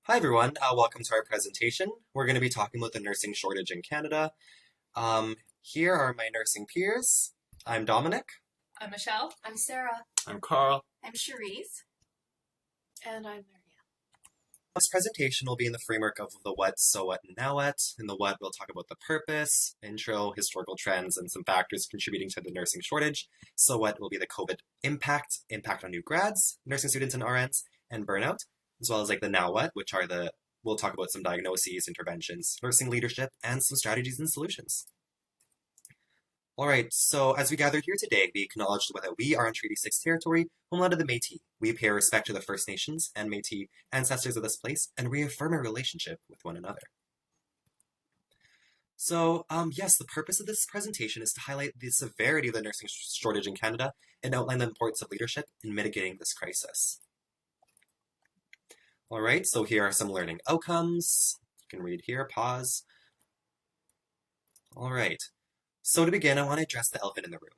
Hi everyone, welcome to our presentation. We're going to be talking about the nursing shortage in Canada. Here are my nursing peers. I'm Dominic. I'm Michelle. I'm Sarah. I'm Carl. I'm Cherise. And I'm Maria. This presentation will be in the framework of the what, so what, and now what. In the what, we'll talk about the purpose, intro, historical trends, and some factors contributing to the nursing shortage. So what will be the COVID impact on new grads, nursing students and RNs, and burnout, as well as like the now what, which are we'll talk about some diagnoses, interventions, nursing leadership, and some strategies and solutions. All right, so as we gather here today, we acknowledge that we are on Treaty 6 territory, homeland of the Métis. We pay our respect to the First Nations and Métis ancestors of this place and reaffirm our relationship with one another. So, yes, the purpose of this presentation is to highlight the severity of the nursing shortage in Canada and outline the importance of leadership in mitigating this crisis. All right, so here are some learning outcomes. You can read here, pause. All right. So to begin, I want to address the elephant in the room.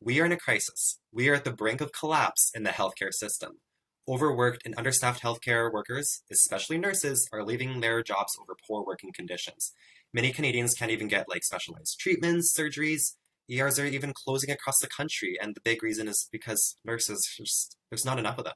We are in a crisis. We are at the brink of collapse in the healthcare system. Overworked and understaffed healthcare workers, especially nurses, are leaving their jobs over poor working conditions. Many Canadians can't even get specialized treatments, surgeries. ERs are even closing across the country, and the big reason is because nurses, there's not enough of them.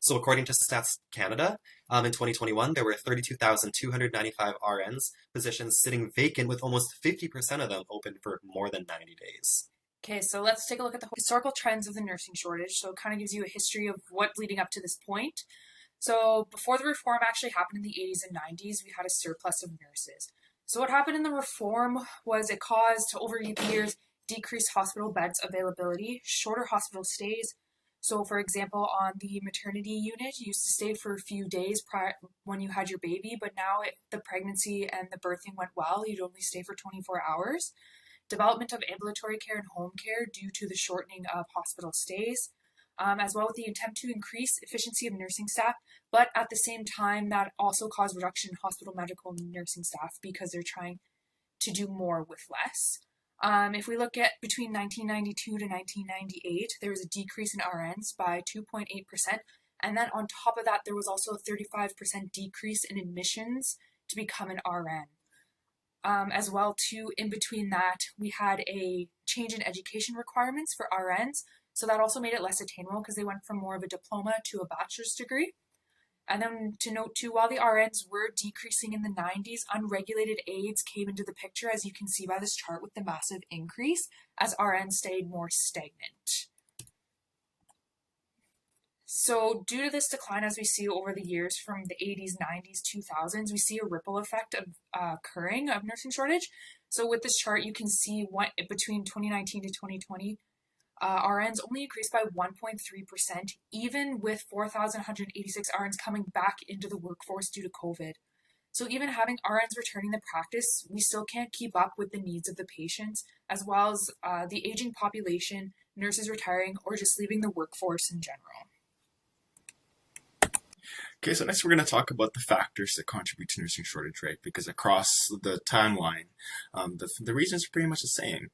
So according to Stats Canada, in 2021, there were 32,295 RNs positions sitting vacant, with almost 50% of them open for more than 90 days. Okay, so let's take a look at the historical trends of the nursing shortage. So it kind of gives you a history of what's leading up to this point. So before the reform actually happened in the 80s and 90s, we had a surplus of nurses. So what happened in the reform was it caused, over the years, decreased hospital beds availability, shorter hospital stays. So, for example, on the maternity unit, you used to stay for a few days prior when you had your baby, but now if the pregnancy and the birthing went well, you'd only stay for 24 hours. Development of ambulatory care and home care due to the shortening of hospital stays, as well with the attempt to increase efficiency of nursing staff, but at the same time, that also caused reduction in hospital medical nursing staff because they're trying to do more with less. If we look at between 1992 to 1998, there was a decrease in RNs by 2.8%. And then on top of that, there was also a 35% decrease in admissions to become an RN. As well, too, in between that, we had a change in education requirements for RNs. So that also made it less attainable because they went from more of a diploma to a bachelor's degree. And then to note too, while the RNs were decreasing in the 90s, unregulated aides came into the picture, as you can see by this chart, with the massive increase as RNs stayed more stagnant. So due to this decline, as we see over the years from the 80s, 90s, 2000s, we see a ripple effect of occurring of nursing shortage. So with this chart, you can see what between 2019 to 2020, RNs only increased by 1.3%, even with 4,186 RNs coming back into the workforce due to COVID. So even having RNs returning to practice, we still can't keep up with the needs of the patients, as well as the aging population, nurses retiring, or just leaving the workforce in general. Okay, so next we're going to talk about the factors that contribute to nursing shortage, right? Because across the timeline, the reasons are pretty much the same.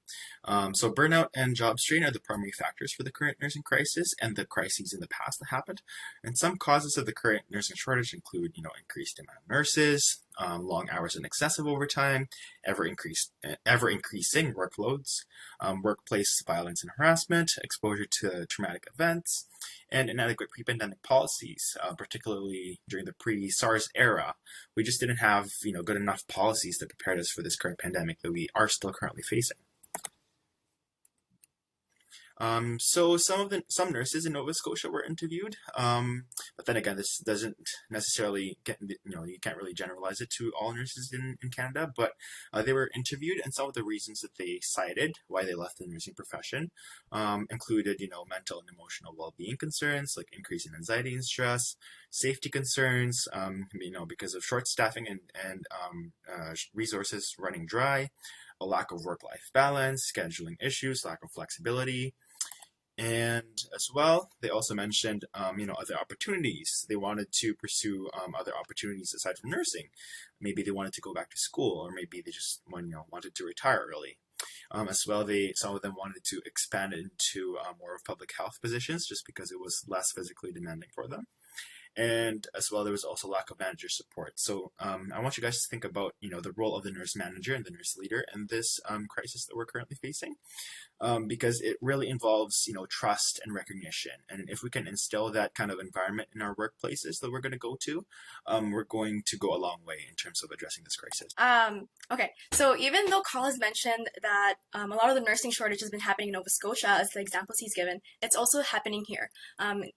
So burnout and job strain are the primary factors for the current nursing crisis and the crises in the past that happened. And some causes of the current nursing shortage include, increased demand of nurses, long hours and excessive overtime, ever increasing workloads, workplace violence and harassment, exposure to traumatic events, and inadequate pre-pandemic policies, particularly during the pre-SARS era. We just didn't have, good enough policies that prepared us for this current pandemic that we are still currently facing. So some nurses in Nova Scotia were interviewed, but then again, this doesn't necessarily get, you can't really generalize it to all nurses in Canada, but they were interviewed, and some of the reasons that they cited why they left the nursing profession included, mental and emotional well-being concerns, like increasing anxiety and stress, safety concerns, because of short staffing and resources running dry, a lack of work-life balance, scheduling issues, lack of flexibility. And as well, they also mentioned, other opportunities. They wanted to pursue other opportunities aside from nursing. Maybe they wanted to go back to school, or maybe they just wanted to retire early. As well, some of them wanted to expand into more of public health positions just because it was less physically demanding for them. and as well there was also lack of manager support. So I want you guys to think about the role of the nurse manager and the nurse leader in this crisis that we're currently facing, because it really involves trust and recognition. And if we can instill that kind of environment in our workplaces that we're going to go to, we're going to go a long way in terms of addressing this crisis. Okay, so even though Carl has mentioned that a lot of the nursing shortage has been happening in Nova Scotia, as the examples he's given, it's also happening here.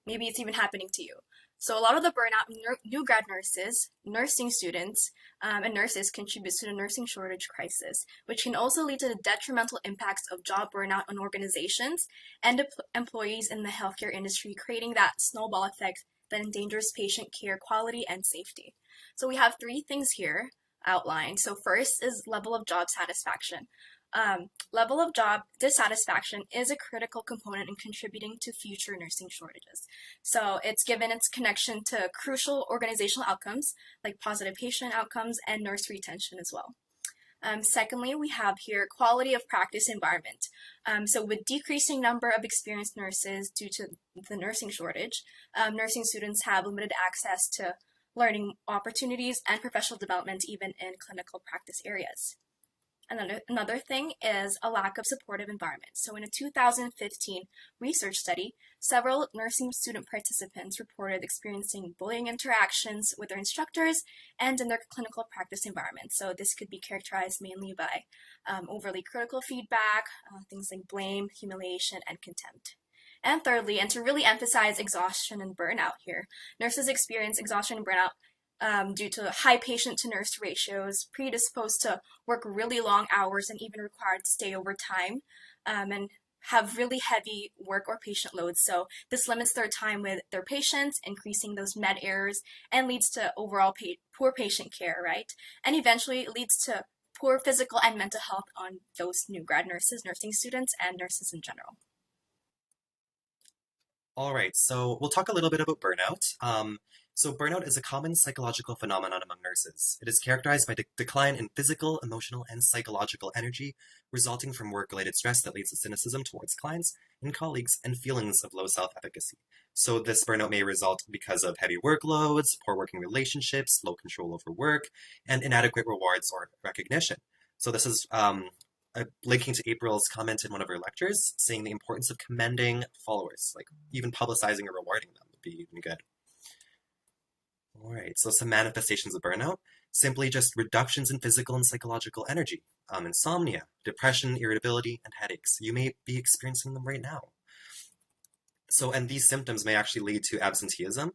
Maybe it's even happening to you. So a lot of the burnout new grad nurses, nursing students, and nurses contributes to the nursing shortage crisis, which can also lead to the detrimental impacts of job burnout on organizations and employees in the healthcare industry, creating that snowball effect that endangers patient care quality and safety. So we have 3 things here outlined. So first is level of job satisfaction. Level of job dissatisfaction is a critical component in contributing to future nursing shortages. So it's given its connection to crucial organizational outcomes like positive patient outcomes and nurse retention as well. Secondly, we have here quality of practice environment. So with decreasing number of experienced nurses due to the nursing shortage, nursing students have limited access to learning opportunities and professional development even in clinical practice areas. Another thing is a lack of supportive environment. So in a 2015 research study, several nursing student participants reported experiencing bullying interactions with their instructors and in their clinical practice environment. So this could be characterized mainly by overly critical feedback, things like blame, humiliation, and contempt. And thirdly, and to really emphasize exhaustion and burnout here, nurses experience exhaustion and burnout due to high patient-to-nurse ratios, predisposed to work really long hours and even required to stay overtime, and have really heavy work or patient loads. So this limits their time with their patients, increasing those med errors, and leads to overall poor patient care, right? And eventually it leads to poor physical and mental health on those new grad nurses, nursing students, and nurses in general. All right, so we'll talk a little bit about burnout. So burnout is a common psychological phenomenon among nurses. It is characterized by decline in physical, emotional, and psychological energy resulting from work-related stress that leads to cynicism towards clients and colleagues and feelings of low self-efficacy. So this burnout may result because of heavy workloads, poor working relationships, low control over work, and inadequate rewards or recognition. So this is linking to April's comment in one of her lectures, saying the importance of commending followers, like even publicizing or rewarding them would be even good. All right, so some manifestations of burnout, simply just reductions in physical and psychological energy, insomnia, depression, irritability, and headaches. You may be experiencing them right now. So, and these symptoms may actually lead to absenteeism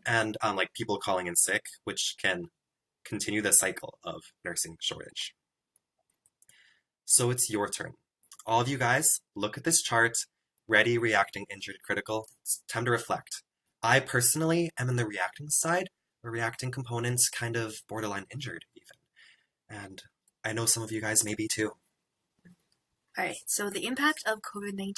and like people calling in sick, which can continue the cycle of nursing shortage. So it's your turn. All of you guys, look at this chart, ready, reacting, injured, critical. It's time to reflect. I personally am in the reacting side, or reacting components kind of borderline injured even. And I know some of you guys may be too. Alright, so the impact of COVID-19.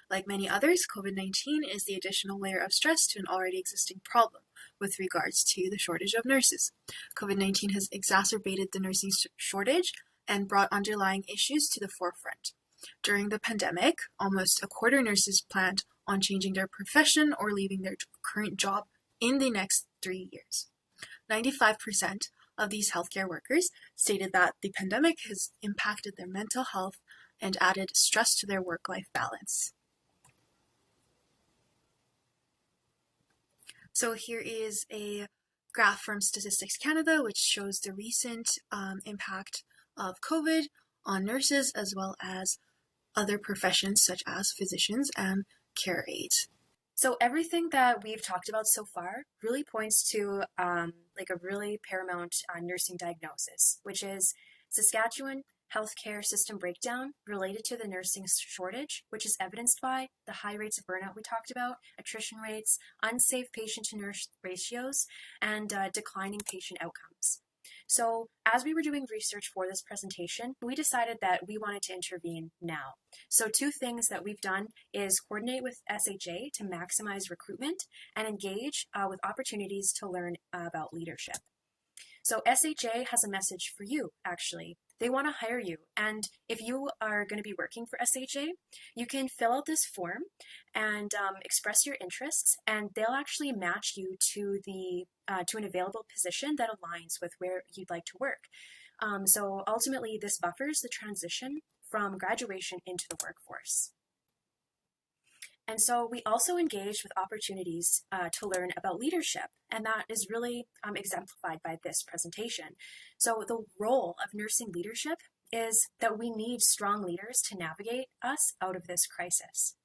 Like many others, COVID-19 is the additional layer of stress to an already existing problem with regards to the shortage of nurses. COVID-19 has exacerbated the nursing shortage and brought underlying issues to the forefront. During the pandemic, almost a quarter nurses planned on changing their profession or leaving their current job in the next 3 years. 95% of these healthcare workers stated that the pandemic has impacted their mental health and added stress to their work-life balance. So here is a graph from Statistics Canada, which shows the recent impact of COVID on nurses as well as other professions such as physicians and care aides. So everything that we've talked about so far really points to like a really paramount nursing diagnosis, which is Saskatchewan healthcare system breakdown related to the nursing shortage, which is evidenced by the high rates of burnout we talked about, attrition rates, unsafe patient-to-nurse ratios, and declining patient outcomes. So as we were doing research for this presentation, we decided that we wanted to intervene now. So 2 things that we've done is coordinate with SHA to maximize recruitment and engage with opportunities to learn about leadership. So SHA has a message for you, actually. they want to hire you. And if you are going to be working for SHA, you can fill out this form and express your interests, and they'll actually match you to to an available position that aligns with where you'd like to work. So ultimately, this buffers the transition from graduation into the workforce. And so we also engage with opportunities to learn about leadership, and that is really exemplified by this presentation. So the role of nursing leadership is that we need strong leaders to navigate us out of this crisis.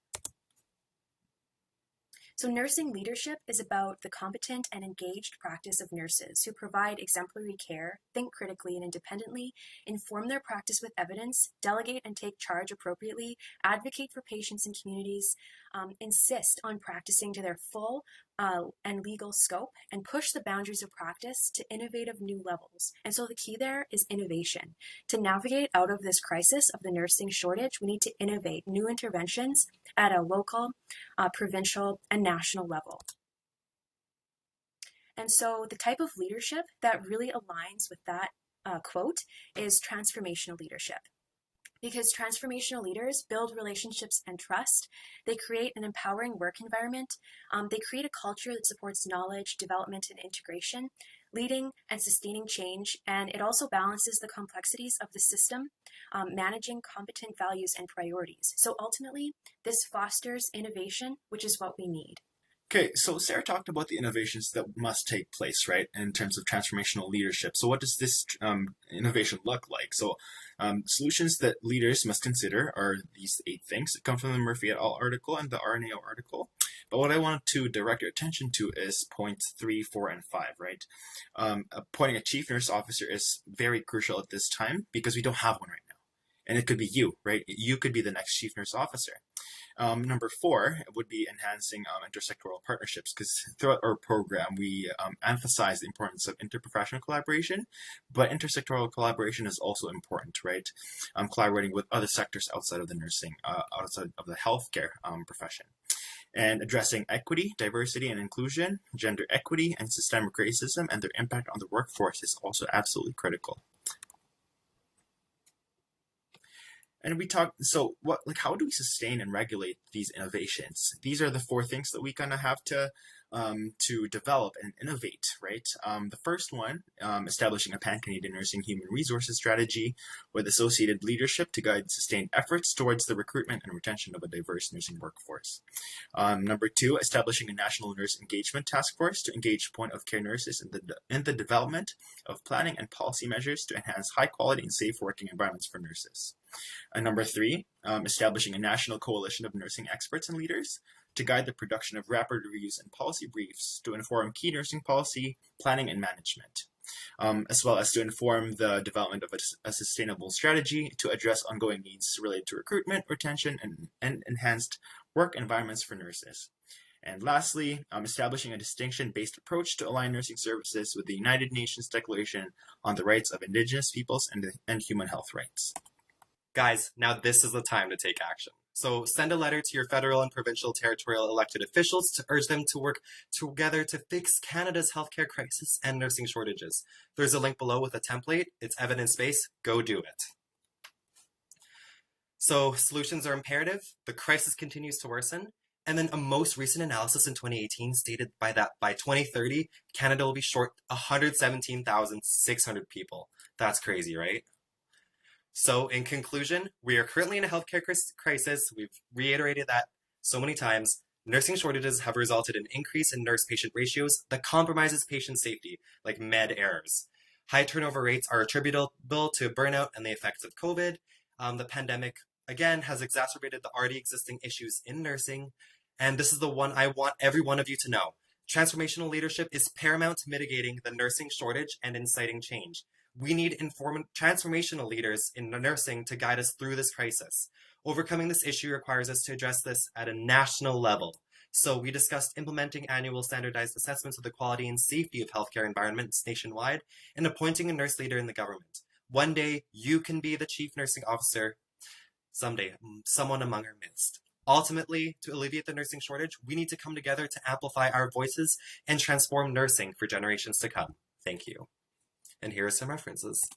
So nursing leadership is about the competent and engaged practice of nurses who provide exemplary care, think critically and independently, inform their practice with evidence, delegate and take charge appropriately, advocate for patients and communities, insist on practicing to their full and legal scope, and push the boundaries of practice to innovative new levels. And so the key there is innovation. To navigate out of this crisis of the nursing shortage, we need to innovate new interventions at a local, provincial, and national level. And so the type of leadership that really aligns with that quote is transformational leadership. Because transformational leaders build relationships and trust, they create an empowering work environment, they create a culture that supports knowledge, development, and integration, leading and sustaining change, and it also balances the complexities of the system, managing competent values and priorities. So ultimately, this fosters innovation, which is what we need. Okay, so Sarah talked about the innovations that must take place, right, in terms of transformational leadership. So what does this innovation look like? So solutions that leaders must consider are these 8 things that come from the Murphy et al. Article and the RNAO article. But what I want to direct your attention to is points 3, 4, and 5, right? Appointing a chief nurse officer is very crucial at this time because we don't have one right now. And it could be you, right? You could be the next chief nurse officer. Number 4 would be enhancing intersectoral partnerships, because throughout our program, we emphasize the importance of interprofessional collaboration, but intersectoral collaboration is also important, right? Collaborating with other sectors outside of the nursing, outside of the healthcare profession. And addressing equity, diversity, and inclusion, gender equity, and systemic racism and their impact on the workforce is also absolutely critical. And we talk, so what, like, how do we sustain and regulate these innovations? These are the 4 things that we kind of have to develop and innovate, right? The first one, establishing a pan-Canadian nursing human resources strategy with associated leadership to guide sustained efforts towards the recruitment and retention of a diverse nursing workforce. Number 2, establishing a national nurse engagement task force to engage point-of-care nurses in the development of planning and policy measures to enhance high-quality and safe working environments for nurses. Number 3, establishing a national coalition of nursing experts and leaders to guide the production of rapid reviews and policy briefs to inform key nursing policy, planning, and management, as well as to inform the development of a sustainable strategy to address ongoing needs related to recruitment, retention, and enhanced work environments for nurses. And lastly, establishing a distinction-based approach to align nursing services with the United Nations Declaration on the Rights of Indigenous Peoples and Human Health Rights. Guys, now this is the time to take action. So send a letter to your federal and provincial territorial elected officials to urge them to work together to fix Canada's healthcare crisis and nursing shortages. There's a link below with a template. It's evidence-based. Go do it. So solutions are imperative. The crisis continues to worsen. And then a most recent analysis in 2018 stated that by 2030, Canada will be short 117,600 people. That's crazy, right? So in conclusion, we are currently in a healthcare crisis. We've reiterated that so many times. Nursing shortages have resulted in an increase in nurse-patient ratios that compromises patient safety, like med errors. High turnover rates are attributable to burnout and the effects of COVID. The pandemic, again, has exacerbated the already existing issues in nursing. And this is the one I want every one of you to know. Transformational leadership is paramount to mitigating the nursing shortage and inciting change. We need transformational leaders in nursing to guide us through this crisis. Overcoming this issue requires us to address this at a national level. So we discussed implementing annual standardized assessments of the quality and safety of healthcare environments nationwide and appointing a nurse leader in the government. One day, you can be the chief nursing officer. Someday, someone among our midst. Ultimately, to alleviate the nursing shortage, we need to come together to amplify our voices and transform nursing for generations to come. Thank you. And here are some references.